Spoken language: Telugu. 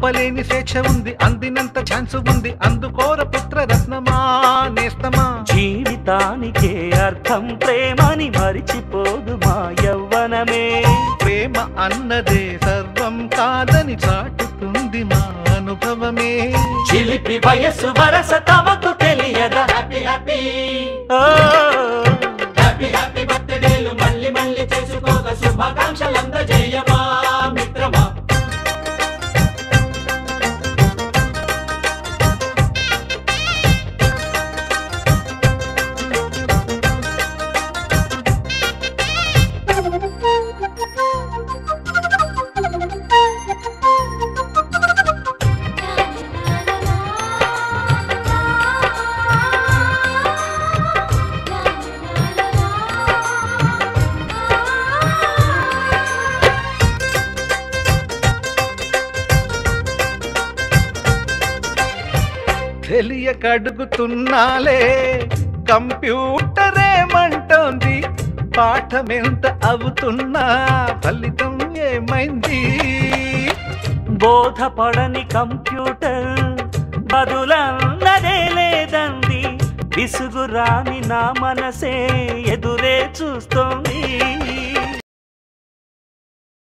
అవ్వలేని స్వేచ్ఛ ఉంది, అందినంత ఛాన్స్ ఉంది, అందుకోర పుత్ర రత్నమా నేస్తమా. జీవితానికే అర్థం ప్రేమని మరిచిపోదు మా యవ్వనమే. ప్రేమ అన్నదే సర్వం కాదని చాటుతుంది మా అనుభవమే. చిలిపి వయస్సు వరస తమకు తెలియదా. హ్యాపీ హ్యాపీ హ్యాపీ హ్యాపీ బర్త్డేలు మళ్ళీ మళ్ళీ చేసుకోగా శుభాకాంక్షలు అందజేయమా మిత్రమా. తెలియక అడుగుతున్నాలే కంప్యూటరేమంటోంది, పాఠమెంత అవుతున్నా ఫలితం ఏమైంది. బోధపడని కంప్యూటర్ బదులన్నదే లేదంది, విసుగురాని నా మనసే ఎదురే చూస్తోంది.